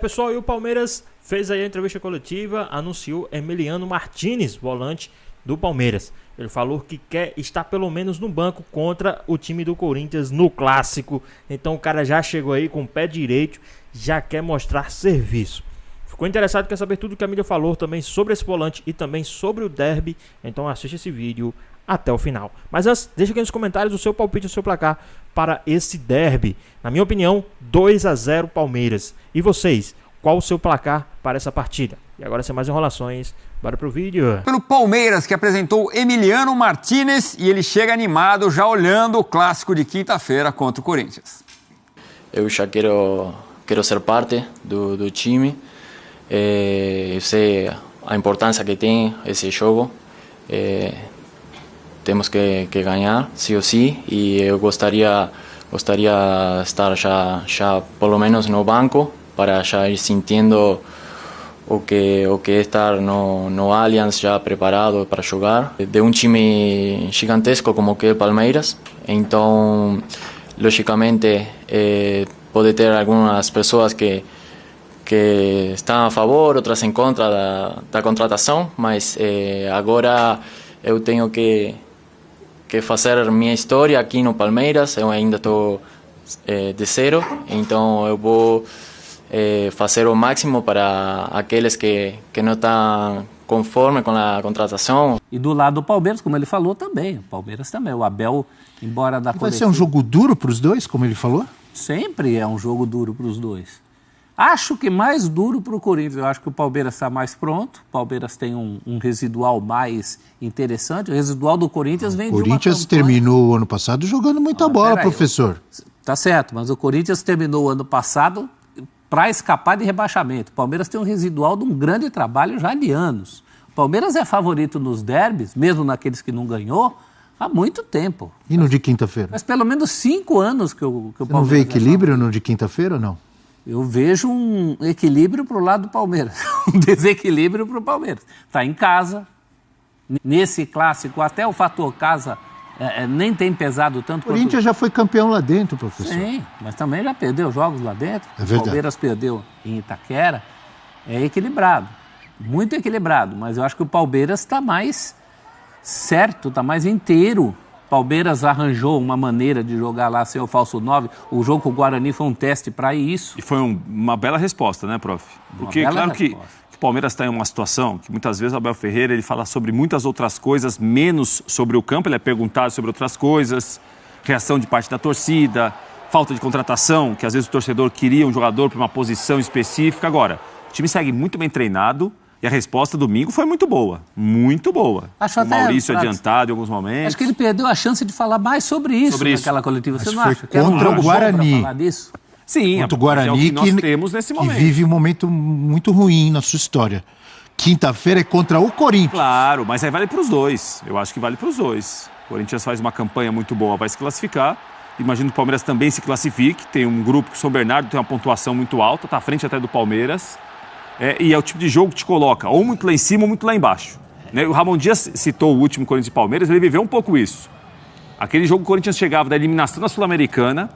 Pessoal, e o Palmeiras fez aí a entrevista coletiva, anunciou Emiliano Martinez, volante do Palmeiras. Ele falou que quer estar pelo menos no banco contra o time do Corinthians no Clássico. Então o cara já chegou aí com o pé direito, já quer mostrar serviço. Ficou interessado, quer saber tudo que a mídia falou também sobre esse volante e também sobre o derby? Então assiste esse vídeo até o final. Mas antes, deixa aqui nos comentários o seu palpite, o seu placar para esse derby. Na minha opinião, 2-0 Palmeiras. E vocês, qual o seu placar para essa partida? E agora, sem mais enrolações, bora pro vídeo. Pelo Palmeiras, que apresentou Emiliano Martinez, e ele chega animado já olhando o clássico de quinta-feira contra o Corinthians. Eu já quero ser parte do time. Eu sei a importância que tem esse jogo. Temos que ganhar, sim ou sim, e eu gostaria estar já pelo menos no banco para já ir sentindo o que é estar no Allianz já preparado para jogar de um time gigantesco como que é o Palmeiras. Então, logicamente, pode ter algumas pessoas que estão a favor, outras em contra da contratação, mas agora eu tenho que fazer minha história aqui no Palmeiras. Eu ainda estou de zero, então eu vou fazer o máximo para aqueles que não estão conformes com a contratação. E do lado do Palmeiras, como ele falou, também. O Palmeiras também. O Abel, embora da coletiva... Vai ser um jogo duro para os dois, como ele falou? Sempre é um jogo duro para os dois. Acho que mais duro para o Corinthians. Eu acho que o Palmeiras está mais pronto. O Palmeiras tem um residual mais interessante. O residual do Corinthians vem de uma campanha... O Corinthians terminou o ano passado jogando muita bola, professor. Tá certo, mas o Corinthians terminou o ano passado para escapar de rebaixamento. O Palmeiras tem um residual de um grande trabalho já de anos. O Palmeiras é favorito nos derbys, mesmo naqueles que não ganhou, há muito tempo. E no de quinta-feira? Mas pelo menos 5 anos que o Palmeiras... Você não vê equilíbrio no de quinta-feira ou não? Eu vejo um equilíbrio para o lado do Palmeiras, um desequilíbrio para o Palmeiras. Está em casa, nesse clássico, até o fator casa nem tem pesado tanto. O Corinthians já foi campeão lá dentro, professor. Sim, mas também já perdeu jogos lá dentro. É verdade. O Palmeiras perdeu em Itaquera. É equilibrado, muito equilibrado, mas eu acho que o Palmeiras está mais certo, está mais inteiro. Palmeiras arranjou uma maneira de jogar lá sem o falso 9. O jogo com o Guarani foi um teste para isso. E foi uma bela resposta, né, prof? Porque claro que o Palmeiras está em uma situação que muitas vezes o Abel Ferreira ele fala sobre muitas outras coisas, menos sobre o campo. Ele é perguntado sobre outras coisas, reação de parte da torcida, falta de contratação, que às vezes o torcedor queria um jogador para uma posição específica. Agora, o time segue muito bem treinado. E a resposta domingo foi muito boa, muito boa. Acho o Maurício adiantado em alguns momentos. Acho que ele perdeu a chance de falar mais sobre isso naquela coletiva. Você não acha? Que contra o Guarani. Falar disso? Sim, contra o Guarani, é o que nós temos nesse momento. Que vive um momento muito ruim na sua história. Quinta-feira é contra o Corinthians. Claro, mas aí vale para os dois. Eu acho que vale para os dois. O Corinthians faz uma campanha muito boa, vai se classificar. Imagino que o Palmeiras também se classifique. Tem um grupo que o São Bernardo tem uma pontuação muito alta, está à frente até do Palmeiras. E é o tipo de jogo que te coloca ou muito lá em cima ou muito lá embaixo. O Ramon Dias citou o último Corinthians e Palmeiras, ele viveu um pouco isso. Aquele jogo que o Corinthians chegava da eliminação da Sul-Americana,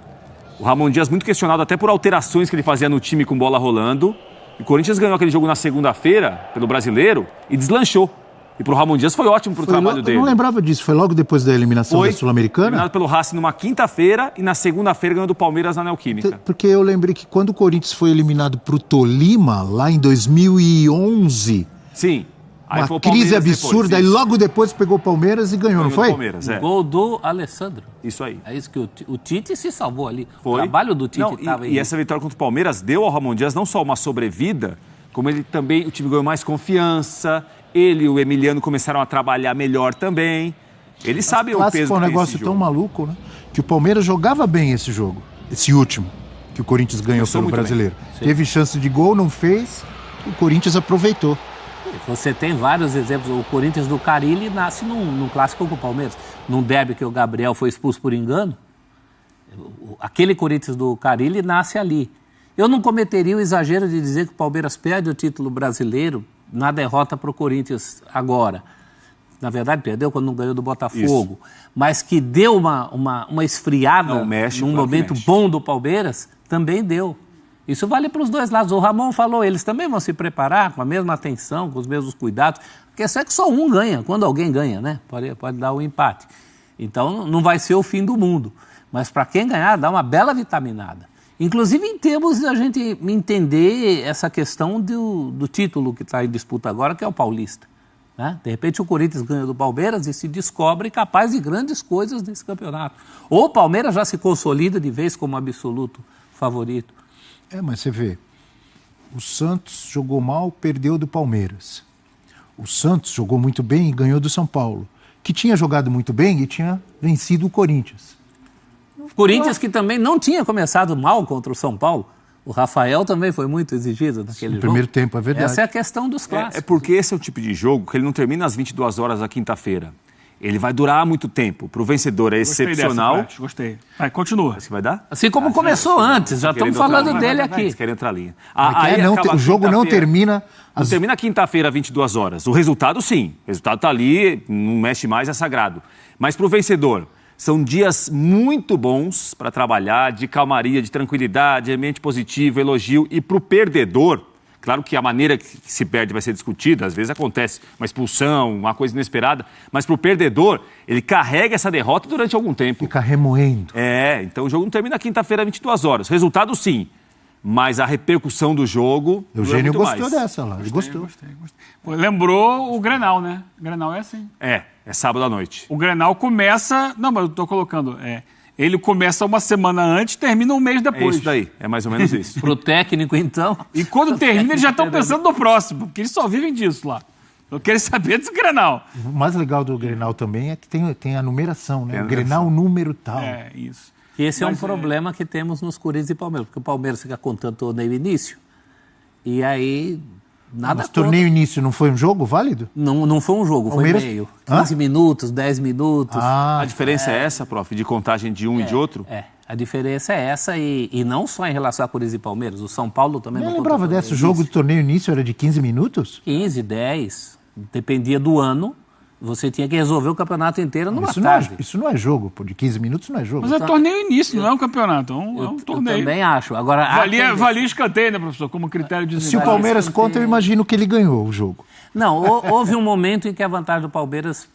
o Ramon Dias muito questionado até por alterações que ele fazia no time com bola rolando. E o Corinthians ganhou aquele jogo na segunda-feira, pelo Brasileiro, e deslanchou. E pro Ramon Dias foi ótimo pro trabalho dele. Eu não lembrava disso, foi logo depois da eliminação da Sul-Americana? Eliminado pelo Racing numa quinta-feira e na segunda-feira ganhou do Palmeiras na Neoquímica. Porque eu lembrei que quando o Corinthians foi eliminado pro Tolima, lá em 2011... Sim. Aí uma crise absurda, aí logo depois pegou o Palmeiras e ganhou, não foi? Palmeiras, Gol do Alessandro. Isso aí. É isso que o Tite se salvou ali. Foi. O trabalho do Tite estava aí. E essa vitória contra o Palmeiras deu ao Ramon Dias não só uma sobrevida, como ele também, o time ganhou mais confiança, ele e o Emiliano começaram a trabalhar melhor também. Ele sabe o peso que tem esse jogo. Foi um negócio tão maluco, né? Que o Palmeiras jogava bem esse jogo, esse último, que o Corinthians ganhou pelo Brasileiro. Teve chance de gol, não fez, o Corinthians aproveitou. Você tem vários exemplos. O Corinthians do Carille nasce num clássico com o Palmeiras. Num derby que o Gabriel foi expulso por engano. Aquele Corinthians do Carille nasce ali. Eu não cometeria o exagero de dizer que o Palmeiras perde o título brasileiro na derrota para o Corinthians agora. Na verdade, perdeu quando não ganhou do Botafogo. Isso. Mas que deu uma esfriada num momento bom do Palmeiras, também deu. Isso vale para os dois lados. O Ramon falou, eles também vão se preparar com a mesma atenção, com os mesmos cuidados. Porque é que só um ganha, quando alguém ganha, né? Pode dar um empate. Então, não vai ser o fim do mundo. Mas para quem ganhar, dá uma bela vitaminada. Inclusive em termos de a gente entender essa questão do título que está em disputa agora, que é o Paulista. Né? De repente o Corinthians ganha do Palmeiras e se descobre capaz de grandes coisas nesse campeonato. Ou o Palmeiras já se consolida de vez como absoluto favorito. Mas você vê, o Santos jogou mal, perdeu do Palmeiras. O Santos jogou muito bem e ganhou do São Paulo, que tinha jogado muito bem e tinha vencido o Corinthians. Corinthians que também não tinha começado mal contra o São Paulo. O Rafael também foi muito exigido naquele jogo. No primeiro tempo, é verdade. Essa é a questão dos clássicos. É porque esse é o tipo de jogo que ele não termina às 22 horas da quinta-feira. Ele vai durar muito tempo. Para o vencedor é excepcional. Gostei. Vai, continua. Acho que vai dar? Assim como começou antes, já estamos falando dele aqui. Eles querem outra linha. O jogo não termina... Não termina quinta-feira, 22 horas. O resultado, sim. O resultado está ali, não mexe mais, é sagrado. Mas para o vencedor, são dias muito bons para trabalhar, de calmaria, de tranquilidade, ambiente positivo, elogio. E para o perdedor, claro que a maneira que se perde vai ser discutida, às vezes acontece uma expulsão, uma coisa inesperada, mas para o perdedor, ele carrega essa derrota durante algum tempo. Fica remoendo. Então o jogo não termina quinta-feira, 22 horas. Resultado, sim. Mas a repercussão do jogo... Eugênio gostou dessa lá, ele gostou. Gostei. Pô, lembrou o Grenal, né? O Grenal é assim. É sábado à noite. O Grenal começa... Não, mas eu tô colocando... Ele começa uma semana antes, termina um mês depois. É isso daí, é mais ou menos isso. Pro técnico, então. E quando termina, eles já estão pensando no próximo, porque eles só vivem disso lá. Eu quero saber desse Grenal. O mais legal do Grenal também é que tem a numeração, né? O Grenal número tal. É, isso. Esse é um problema que temos nos Corinthians e Palmeiras, porque o Palmeiras fica contando torneio início, e aí nada. Mas torneio início não foi um jogo válido? Não foi um jogo, Palmeiras... foi meio. 15 minutos, 10 minutos. A diferença é essa, prof, de contagem de um e de outro? A diferença é essa, e não só em relação a Corinthians e Palmeiras, o São Paulo também não lembrava dessa, o jogo de torneio início era de 15 minutos? 15, 10, dependia do ano. Você tinha que resolver o campeonato inteiro numa tarde. Isso não é jogo, pô. De 15 minutos não é jogo. Mas é torneio início, não é um campeonato. É um torneio. Eu também acho. Agora, valia escanteio, né, professor? Como critério de Se o Palmeiras conta, eu imagino que ele ganhou o jogo. Não, houve um momento em que a vantagem do Palmeiras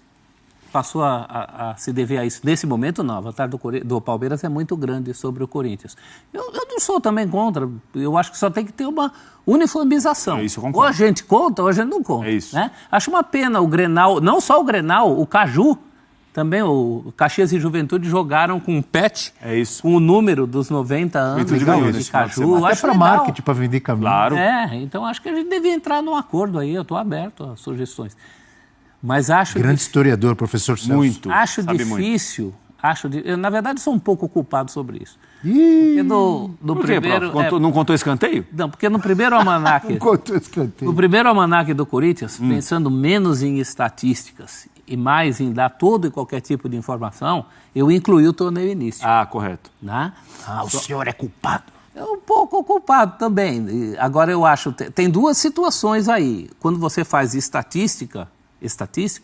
passou a se dever a isso. Nesse momento, não. A vantagem do Palmeiras é muito grande sobre o Corinthians. Eu não sou também contra. Eu acho que só tem que ter uma uniformização. Isso, eu concordo. Ou a gente conta, ou a gente não conta. É isso. Né? Acho uma pena o Grenal, não só o Grenal, o Caju, também o Caxias e Juventude jogaram com o pet, com o número dos 90 anos de Caju. Até para marketing, para vender caminho. Claro. Então acho que a gente devia entrar num acordo aí. Eu estou aberto a sugestões. Mas acho... Grande historiador, professor Celso. Muito. Acho difícil. Eu, na verdade, sou um pouco culpado sobre isso. Porque Por quê, primeiro, prof? Não contou escanteio? Não, porque no primeiro almanaque... Não contou escanteio. No primeiro almanaque do Corinthians, pensando menos em estatísticas e mais em dar todo e qualquer tipo de informação, eu incluí o torneio início. Correto. Né? O senhor é culpado. É um pouco culpado também. Agora, eu acho... Tem duas situações aí. Quando você faz estatística,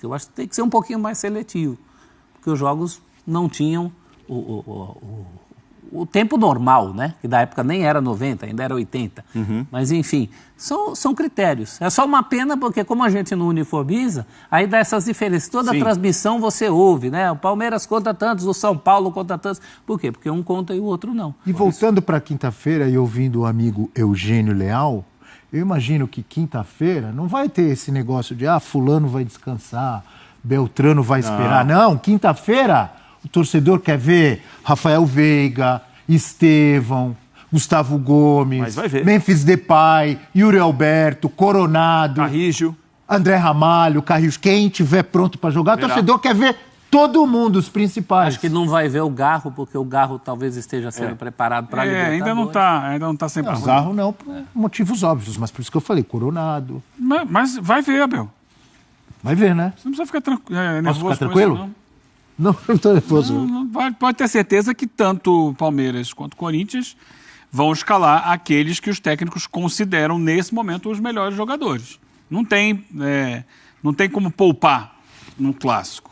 eu acho que tem que ser um pouquinho mais seletivo. Porque os jogos não tinham o tempo normal, né? Que da época nem era 90, ainda era 80. Mas, enfim, são critérios. É só uma pena porque, como a gente não uniformiza, aí dá essas diferenças. Toda transmissão você ouve, né? O Palmeiras conta tantos, o São Paulo conta tantos. Por quê? Porque um conta e o outro não. E voltando para quinta-feira e ouvindo o amigo Eugênio Leal, eu imagino que quinta-feira não vai ter esse negócio de fulano vai descansar, Beltrano vai esperar. Não, quinta-feira o torcedor quer ver Rafael Veiga, Estevão, Gustavo Gomes, Memphis Depay, Yuri Alberto, Coronado, Carrijo, André Ramalho, Carrijo. Quem tiver pronto para jogar, o torcedor quer ver todo mundo, os principais. Acho que não vai ver o Garro, porque o Garro talvez esteja sendo preparado para a Libertadores. Ainda não está 100%. O Garro não, por motivos óbvios, mas por isso que eu falei, Coronado. Mas vai ver, Abel. Vai ver, né? Você não precisa ficar nervoso. Posso ficar tranquilo? Isso, não estou nervoso. Pode ter certeza que tanto Palmeiras quanto Corinthians vão escalar aqueles que os técnicos consideram, nesse momento, os melhores jogadores. Não tem como poupar num clássico.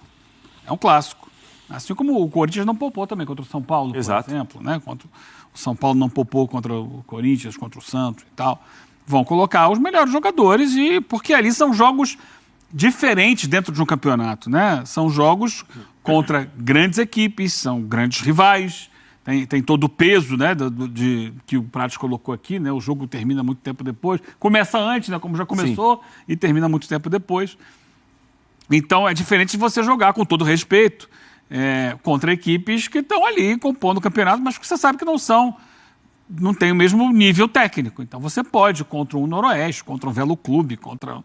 É um clássico. Assim como o Corinthians não poupou também contra o São Paulo, por exemplo, né? Contra o São Paulo não poupou contra o Corinthians, contra o Santos e tal. Vão colocar os melhores jogadores, porque ali são jogos diferentes dentro de um campeonato, né? São jogos contra grandes equipes, são grandes rivais, tem todo o peso, né, que o Prates colocou aqui, né? O jogo termina muito tempo depois. Começa antes, né, como já começou, e termina muito tempo depois. Então é diferente de você jogar, com todo respeito, contra equipes que estão ali compondo o campeonato, mas que você sabe que não tem o mesmo nível técnico. Então você pode, contra um Noroeste, contra um Velo Clube, contra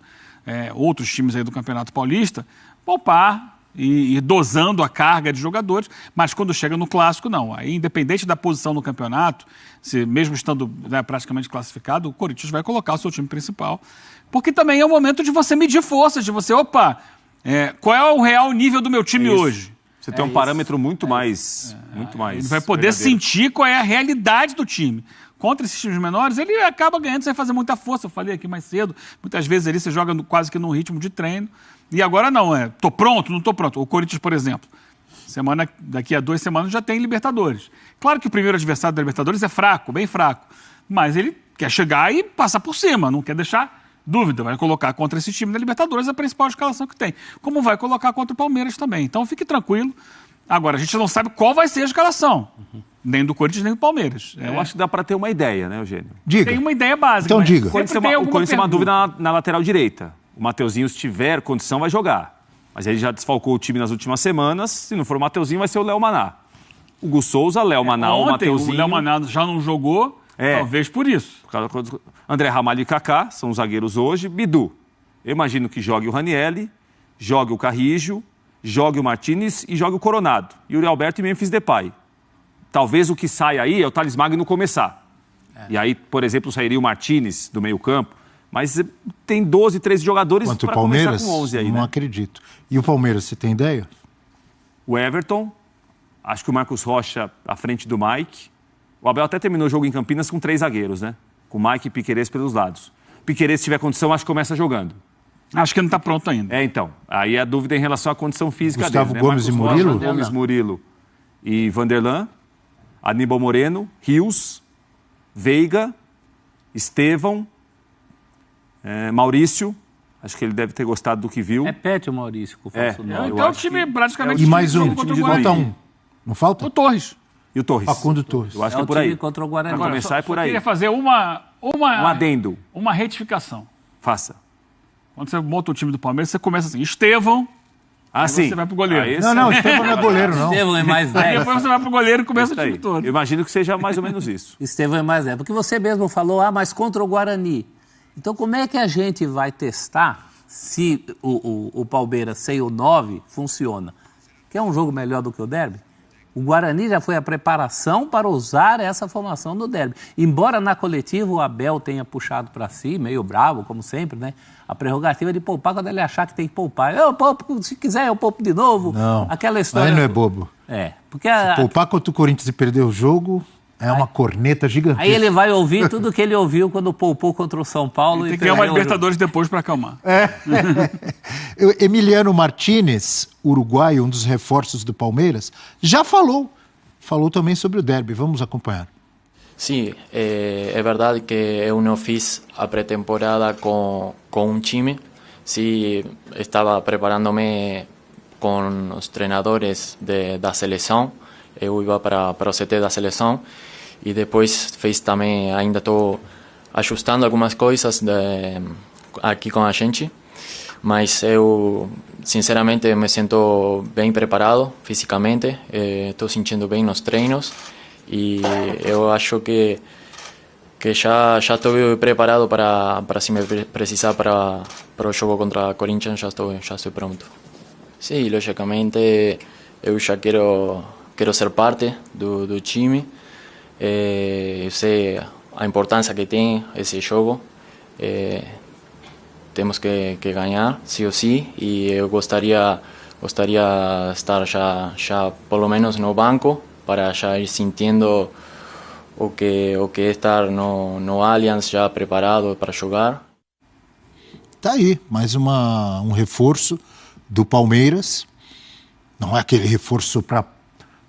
outros times aí do Campeonato Paulista, poupar e ir dosando a carga de jogadores, mas quando chega no Clássico, não. Aí, independente da posição no campeonato, mesmo estando, né, praticamente classificado, o Corinthians vai colocar o seu time principal, porque também é o momento de você medir forças, de você, qual é o real nível do meu time hoje? Você tem um parâmetro muito mais Ele vai poder sentir qual é a realidade do time. Contra esses times menores, ele acaba ganhando sem fazer muita força. Eu falei aqui mais cedo, muitas vezes ali você joga quase que num ritmo de treino. E agora não, tô pronto, não tô pronto. O Corinthians, por exemplo, daqui a 2 semanas já tem Libertadores. Claro que o primeiro adversário da Libertadores é fraco, bem fraco. Mas ele quer chegar e passar por cima, não quer deixar dúvida. Vai colocar contra esse time da Libertadores a principal escalação que tem. Como vai colocar contra o Palmeiras também. Então fique tranquilo. Agora, a gente não sabe qual vai ser a escalação. Nem do Corinthians, nem do Palmeiras. Eu acho que dá para ter uma ideia, né, Eugênio? Diga. Tem uma ideia básica. Então diga. O Corinthians tem uma dúvida na lateral direita. O Mateuzinho, se tiver condição, vai jogar. Mas ele já desfalcou o time nas últimas semanas. Se não for o Mateuzinho, vai ser o Léo Maná. O Gus Souza, Léo Maná, o Mateuzinho. O Léo Maná já não jogou, talvez por isso. André Ramalho e Kaká são os zagueiros hoje. Bidu, eu imagino que jogue o Ranielli, jogue o Carrijo, jogue o Martínez e jogue o Coronado. Yuri Alberto e Memphis Depay. Talvez o que saia aí é o Thales Magno começar. E aí, por exemplo, sairia o Martínez do meio campo. Mas tem 12, 13 jogadores para começar com 11 aí, não acredito. E o Palmeiras, você tem ideia? O Everton, acho que o Marcos Rocha à frente do Mike. O Abel até terminou o jogo em Campinas com 3 zagueiros, né? Com Mike e Piquerez pelos lados. Piquerez, se tiver condição, acho que começa jogando. Acho que não está pronto ainda. Então. Aí a dúvida é em relação à condição física Gustavo dele, né? Gomes Marcos e Murilo? Rocha, Gomes, Murilo e Vanderlan. Aníbal Moreno, Rios, Veiga, Estevão, Maurício. Acho que ele deve ter gostado do que viu. Repete o Maurício, com o falso nome. Então o time praticamente... E mais um. Falta um. Não falta? O Torres. E o Torres. Facundo Torres. Eu acho que é por aí. Contra o Guarani. Para começar é por aí. Eu queria fazer um adendo. Uma retificação. Faça. Quando você monta o time do Palmeiras, você começa assim, Estevão, sim. você vai pro goleiro. Não, Estevão não é goleiro, não. Estevão é mais 10. Depois você vai pro goleiro e começa o time todo. Eu imagino que seja mais ou menos isso. Estevão é mais 10. Porque você mesmo falou, mas contra o Guarani. Então como é que a gente vai testar se o Palmeiras sem o 9 funciona? Que é um jogo melhor do que o derby? O Guarani já foi a preparação para usar essa formação no derby. Embora na coletiva o Abel tenha puxado para si, meio bravo, como sempre, né? A prerrogativa de poupar quando ele achar que tem que poupar. Eu poupo, se quiser eu poupo de novo. Não, aquela história... aí não é bobo. Porque se poupar contra o Corinthians e perder o jogo, é uma corneta gigantesca. Aí ele vai ouvir tudo que ele ouviu quando poupou contra o São Paulo. Tem que ganhar uma Libertadores depois para acalmar. Emiliano Martínez, uruguaio, um dos reforços do Palmeiras, já falou também sobre o derby. Vamos acompanhar. Sí, es verdad que eu no fiz a pré-temporada con un time. Sí, estaba preparándome con os treinadores da seleção. Eu iba para o CT da seleção e depois fiz também, ainda estou ajustando algumas coisas aqui com a gente, mas eu sinceramente me sinto bem preparado fisicamente, estou sentindo bem nos treinos e eu acho que já estou preparado para se me precisar para o jogo contra a Corinthians, já estou pronto. Sim, logicamente eu já quero ser parte do time. Eu sei a importância que tem esse jogo. Temos que ganhar, sim ou sim, e eu gostaria estar já pelo menos no banco para já ir sentindo o que é estar no Allianz já preparado para jogar. Tá aí, mais um reforço do Palmeiras. Não é aquele reforço para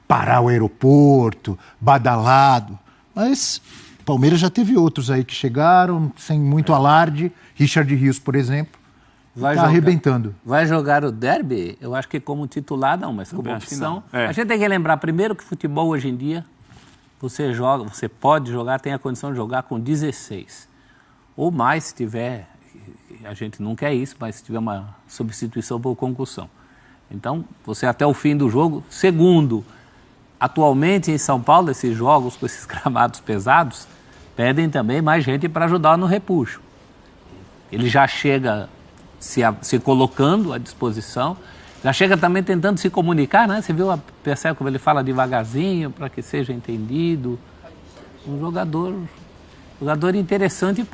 parar o aeroporto, badalado. Mas Palmeiras já teve outros aí que chegaram sem muito alarde. Richard Rios, por exemplo, está arrebentando. Vai jogar o derby? Eu acho que como titular não, mas como opção. A gente tem que lembrar primeiro que futebol hoje em dia, você pode jogar, tem a condição de jogar com 16. Ou mais se tiver, a gente não quer isso, mas se tiver uma substituição por concussão. Então, você até o fim do jogo. Segundo, atualmente em São Paulo, esses jogos com esses gramados pesados, pedem também mais gente para ajudar no repuxo. Ele já chega se colocando à disposição, já chega também tentando se comunicar, né? Você percebe como ele fala devagarzinho, para que seja entendido. Um jogador interessante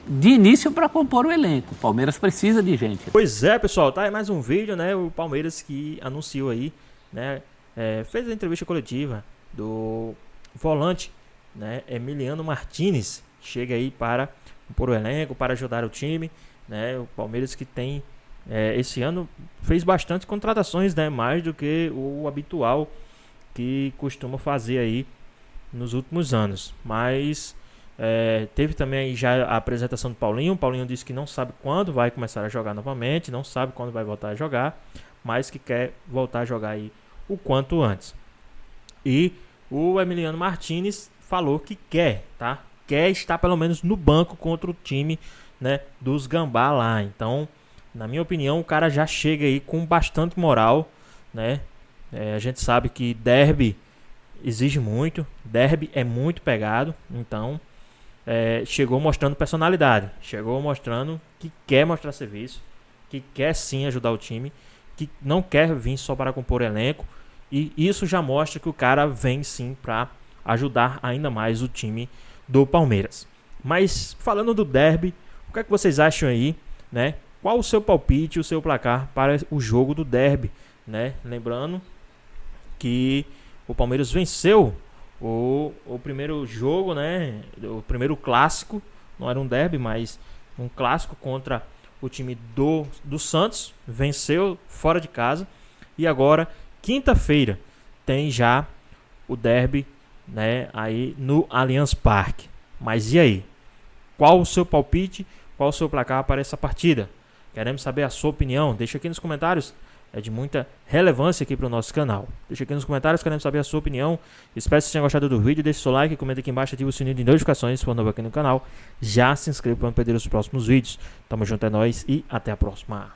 de início para compor o elenco. O Palmeiras precisa de gente. Pois é, pessoal, tá aí mais um vídeo, né? O Palmeiras que anunciou aí, né? Fez a entrevista coletiva do volante, né? Emiliano Martinez. Chega aí para compor o elenco, para ajudar o time, né? O Palmeiras que tem esse ano fez bastante contratações, né? Mais do que o habitual que costuma fazer aí nos últimos anos. Mas teve também aí já a apresentação do Paulinho. O Paulinho disse que não sabe quando vai começar a jogar novamente, não sabe quando vai voltar a jogar, mas que quer voltar a jogar aí o quanto antes. E o Emiliano Martinez falou que quer estar pelo menos no banco contra o time, né, dos Gambá lá. Então, na minha opinião, o cara já chega aí com bastante moral, né? A gente sabe que derby exige muito, derby é muito pegado, então chegou mostrando personalidade, chegou mostrando que quer mostrar serviço, que quer sim ajudar o time, que não quer vir só para compor elenco, e isso já mostra que o cara vem sim para ajudar ainda mais o time do Palmeiras. Mas falando do derby, o que é que vocês acham aí, né? Qual o seu palpite, o seu placar para o jogo do derby, né? Lembrando que o Palmeiras venceu o primeiro jogo, né? O primeiro clássico, não era um derby, mas um clássico contra o time do Santos, venceu fora de casa, e agora quinta-feira tem já o derby, né, aí no Allianz Parque. Mas e aí? Qual o seu palpite? Qual o seu placar para essa partida? Queremos saber a sua opinião. Deixa aqui nos comentários. É de muita relevância aqui para o nosso canal. Deixa aqui nos comentários, queremos saber a sua opinião. Espero que vocês tenham gostado do vídeo. Deixe seu like, comenta aqui embaixo, ativa o sininho de notificações se for novo aqui no canal. Já se inscreva para não perder os próximos vídeos. Tamo junto, é nóis e até a próxima.